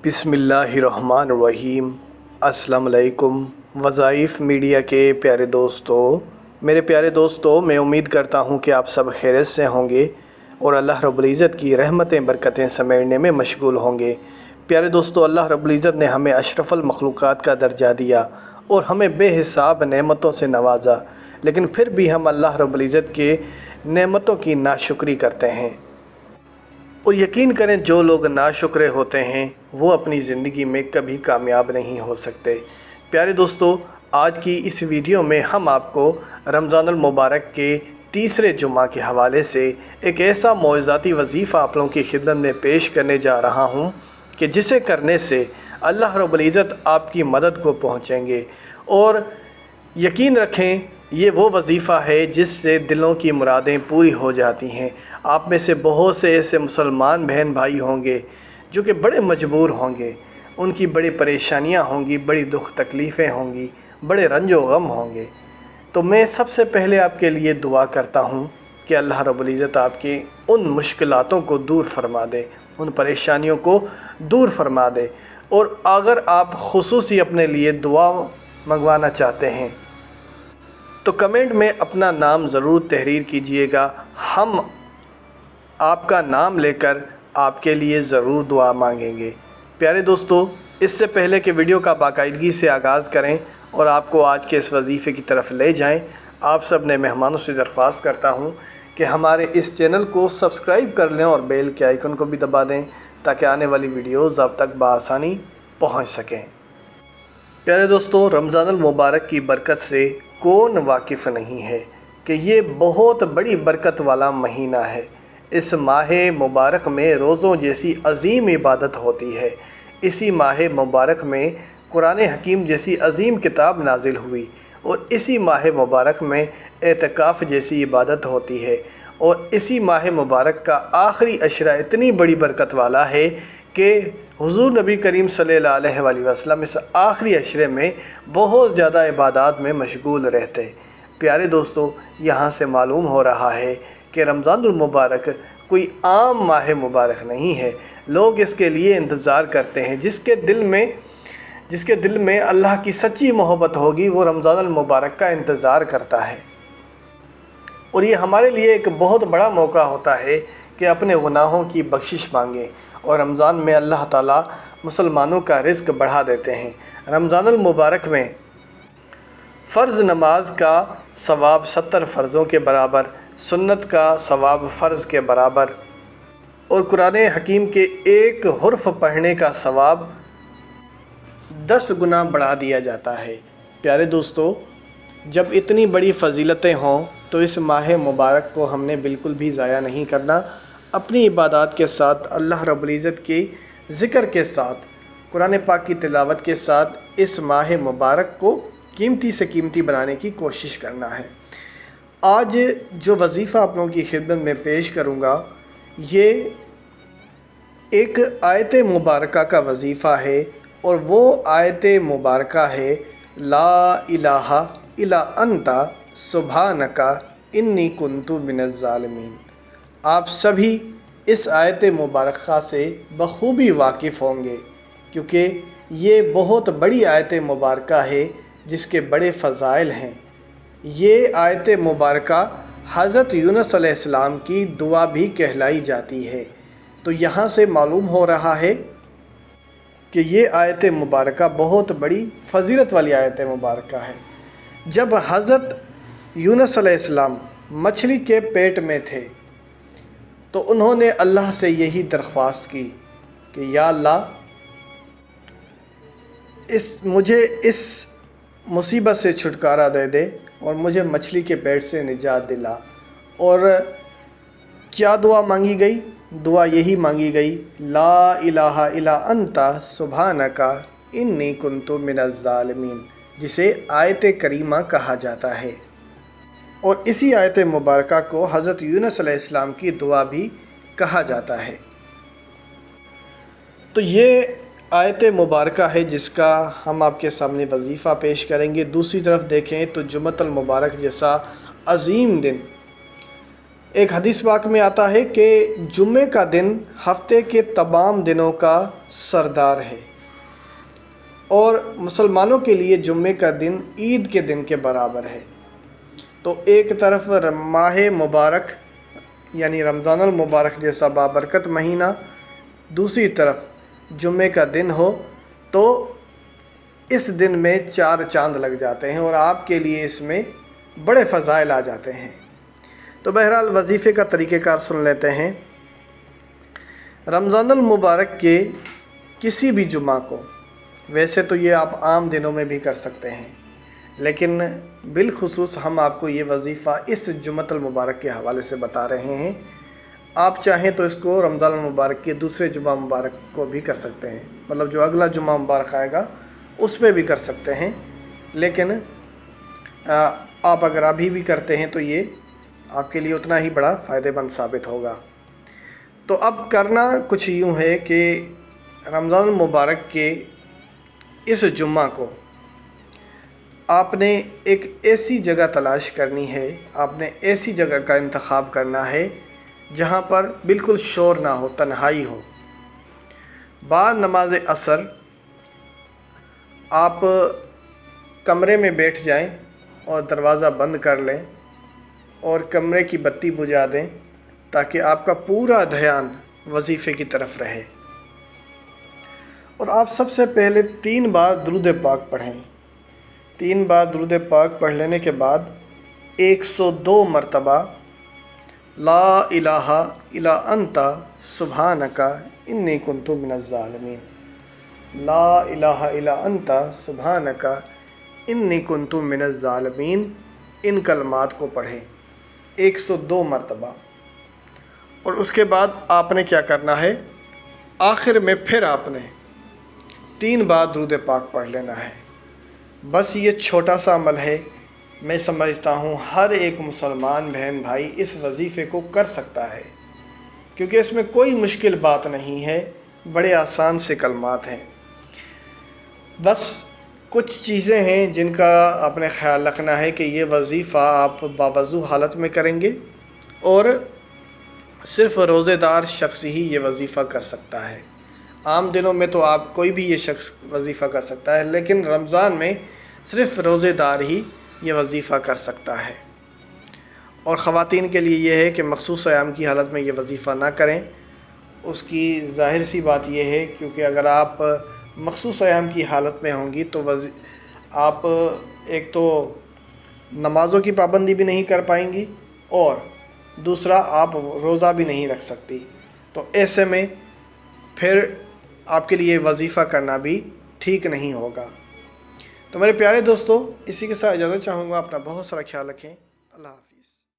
بسم اللہ الرحمن الرحیم۔ السلام علیکم وظائف میڈیا کے پیارے دوستو، میں امید کرتا ہوں کہ آپ سب خیریت سے ہوں گے اور اللہ رب العزت کی رحمتیں برکتیں سمیٹنے میں مشغول ہوں گے۔ پیارے دوستو، اللہ رب العزت نے ہمیں اشرف المخلوقات کا درجہ دیا اور ہمیں بے حساب نعمتوں سے نوازا، لیکن پھر بھی ہم اللہ رب العزت کے نعمتوں کی ناشکری کرتے ہیں۔ اور یقین کریں، جو لوگ ناشکرے ہوتے ہیں وہ اپنی زندگی میں کبھی کامیاب نہیں ہو سکتے۔ پیارے دوستو، آج کی اس ویڈیو میں ہم آپ کو رمضان المبارک کے تیسرے جمعہ کے حوالے سے ایک ایسا معجزاتی وظیفہ آپ لوگوں کی خدمت میں پیش کرنے جا رہا ہوں کہ جسے کرنے سے اللہ رب العزت آپ کی مدد کو پہنچیں گے، اور یقین رکھیں یہ وہ وظیفہ ہے جس سے دلوں کی مرادیں پوری ہو جاتی ہیں۔ آپ میں سے بہت سے ایسے مسلمان بہن بھائی ہوں گے جو کہ بڑے مجبور ہوں گے، ان کی بڑی پریشانیاں ہوں گی، بڑی دکھ تکلیفیں ہوں گی، بڑے رنج و غم ہوں گے۔ تو میں سب سے پہلے آپ کے لیے دعا کرتا ہوں کہ اللہ رب العزت آپ کی ان مشکلاتوں کو دور فرما دے، ان پریشانیوں کو دور فرما دے۔ اور اگر آپ خصوصی اپنے لیے دعا منگوانا چاہتے ہیں تو کمنٹ میں اپنا نام ضرور تحریر کیجئے گا، ہم آپ کا نام لے کر آپ کے لیے ضرور دعا مانگیں گے۔ پیارے دوستو، اس سے پہلے کہ ویڈیو کا باقاعدگی سے آغاز کریں اور آپ کو آج کے اس وظیفے کی طرف لے جائیں، آپ سب نے مہمانوں سے درخواست کرتا ہوں کہ ہمارے اس چینل کو سبسکرائب کر لیں اور بیل کے آئیکن کو بھی دبا دیں تاکہ آنے والی ویڈیوز آپ تک بآسانی پہنچ سکیں۔ پیارے دوستو، رمضان المبارک کی برکت سے کون واقف نہیں ہے کہ یہ بہت بڑی برکت والا مہینہ ہے۔ اس ماہ مبارک میں روزوں جیسی عظیم عبادت ہوتی ہے۔ اسی ماہ مبارک میں قرآن حکیم جیسی عظیم کتاب نازل ہوئی، اور اسی ماہ مبارک میں اعتکاف جیسی عبادت ہوتی ہے، اور اسی ماہ مبارک کا آخری عشرہ اتنی بڑی برکت والا ہے کہ حضور نبی کریم صلی اللہ علیہ وآلہ وسلم اس آخری عشرے میں بہت زیادہ عبادات میں مشغول رہتے۔ پیارے دوستو، یہاں سے معلوم ہو رہا ہے کہ رمضان المبارک کوئی عام ماہ مبارک نہیں ہے۔ لوگ اس کے لیے انتظار کرتے ہیں۔ جس کے دل میں اللہ کی سچی محبت ہوگی وہ رمضان المبارک کا انتظار کرتا ہے، اور یہ ہمارے لیے ایک بہت بڑا موقع ہوتا ہے کہ اپنے گناہوں کی بخشش مانگیں، اور رمضان میں اللہ تعالیٰ مسلمانوں کا رزق بڑھا دیتے ہیں۔ رمضان المبارک میں فرض نماز کا ثواب 70 فرضوں کے برابر، سنت کا ثواب فرض کے برابر، اور قرآن حکیم کے ایک حرف پڑھنے کا ثواب 10 گنا بڑھا دیا جاتا ہے۔ پیارے دوستو، جب اتنی بڑی فضیلتیں ہوں تو اس ماہ مبارک کو ہم نے بالکل بھی ضائع نہیں کرنا۔ اپنی عبادات کے ساتھ، اللہ رب العزت کے ذکر کے ساتھ، قرآن پاک کی تلاوت کے ساتھ اس ماہ مبارک کو قیمتی سے قیمتی بنانے کی کوشش کرنا ہے۔ آج جو وظیفہ آپ لوگوں کی خدمت میں پیش کروں گا، یہ ایک آیت مبارکہ کا وظیفہ ہے، اور وہ آیت مبارکہ ہے لا الہ الا انت سبحانک انی کنت من الظالمین۔ آپ سبھی اس آیت مبارکہ سے بخوبی واقف ہوں گے، کیونکہ یہ بہت بڑی آیت مبارکہ ہے جس کے بڑے فضائل ہیں۔ یہ آیت مبارکہ حضرت یونس علیہ السلام کی دعا بھی کہلائی جاتی ہے۔ تو یہاں سے معلوم ہو رہا ہے کہ یہ آیت مبارکہ بہت بڑی فضیلت والی آیت مبارکہ ہے۔ جب حضرت یونس علیہ السلام مچھلی کے پیٹ میں تھے تو انہوں نے اللہ سے یہی درخواست کی کہ یا اللہ، مجھے اس مصیبت سے چھٹکارا دے دے اور مجھے مچھلی کے پیٹ سے نجات دلا۔ اور کیا دعا مانگی گئی؟ دعا یہی مانگی گئی لا الہ الا انت سبحانک انی کنت من الظالمین، جسے آیت کریمہ کہا جاتا ہے، اور اسی آیت مبارکہ کو حضرت یونس علیہ السلام کی دعا بھی کہا جاتا ہے۔ تو یہ آیت مبارکہ ہے جس کا ہم آپ کے سامنے وظیفہ پیش کریں گے۔ دوسری طرف دیکھیں تو جمعۃ المبارک جیسا عظیم دن ایک حدیث پاک میں آتا ہے کہ جمعے کا دن ہفتے کے تمام دنوں کا سردار ہے، اور مسلمانوں کے لیے جمعے کا دن عید کے دن کے برابر ہے۔ تو ایک طرف ماہ مبارک یعنی رمضان المبارک جیسا بابرکت مہینہ، دوسری طرف جمعے کا دن ہو تو اس دن میں 4 چاند لگ جاتے ہیں اور آپ کے لیے اس میں بڑے فضائل آ جاتے ہیں۔ تو بہرحال وظیفے کا طریقہ کار سن لیتے ہیں۔ رمضان المبارک کے کسی بھی جمعہ کو، ویسے تو یہ آپ عام دنوں میں بھی کر سکتے ہیں، لیکن بالخصوص ہم آپ کو یہ وظیفہ اس جمعۃ المبارک کے حوالے سے بتا رہے ہیں۔ آپ چاہیں تو اس کو رمضان المبارک کے دوسرے جمعہ مبارک کو بھی کر سکتے ہیں، مطلب جو اگلا جمعہ مبارک آئے گا اس پہ بھی کر سکتے ہیں، لیکن آپ اگر ابھی بھی کرتے ہیں تو یہ آپ کے لیے اتنا ہی بڑا فائدہ مند ثابت ہوگا۔ تو اب کرنا کچھ یوں ہے کہ رمضان المبارک کے اس جمعہ کو آپ نے ایک ایسی جگہ تلاش کرنی ہے، آپ نے ایسی جگہ کا انتخاب کرنا ہے جہاں پر بالکل شور نہ ہو، تنہائی ہو۔ بعد نماز عصر آپ کمرے میں بیٹھ جائیں اور دروازہ بند کر لیں اور کمرے کی بتی بجھا دیں تاکہ آپ کا پورا دھیان وظیفے کی طرف رہے۔ اور آپ سب سے پہلے 3 بار درود پاک پڑھیں۔ 3 بار درود پاک پڑھ لینے کے بعد 102 مرتبہ لا الہ الا انت سبحانک انی کنت من الظالمین، لا الہ الا انت سبحانک انی کنت من الظالمین، ان کلمات کو پڑھیں 102 مرتبہ۔ اور اس کے بعد آپ نے کیا کرنا ہے، آخر میں پھر آپ نے 3 بار درود پاک پڑھ لینا ہے۔ بس یہ چھوٹا سا عمل ہے، میں سمجھتا ہوں ہر ایک مسلمان بہن بھائی اس وظیفے کو کر سکتا ہے، کیونکہ اس میں کوئی مشکل بات نہیں ہے، بڑے آسان سے کلمات ہیں۔ بس کچھ چیزیں ہیں جن کا آپ نے خیال رکھنا ہے کہ یہ وظیفہ آپ باوضو حالت میں کریں گے، اور صرف روزے دار شخص ہی یہ وظیفہ کر سکتا ہے۔ عام دنوں میں تو آپ کوئی بھی یہ شخص وظیفہ کر سکتا ہے، لیکن رمضان میں صرف روزے دار ہی یہ وظیفہ کر سکتا ہے۔ اور خواتین کے لیے یہ ہے کہ مخصوص ایام کی حالت میں یہ وظیفہ نہ کریں۔ اس کی ظاہر سی بات یہ ہے کیونکہ اگر آپ مخصوص ایام کی حالت میں ہوں گی تو آپ ایک تو نمازوں کی پابندی بھی نہیں کر پائیں گی، اور دوسرا آپ روزہ بھی نہیں رکھ سکتی، تو ایسے میں پھر آپ کے لیے وظیفہ کرنا بھی ٹھیک نہیں ہوگا۔ تو میرے پیارے دوستو، اسی کے ساتھ اجازت چاہوں گا، اپنا بہت سارا خیال رکھیں۔ اللہ حافظ۔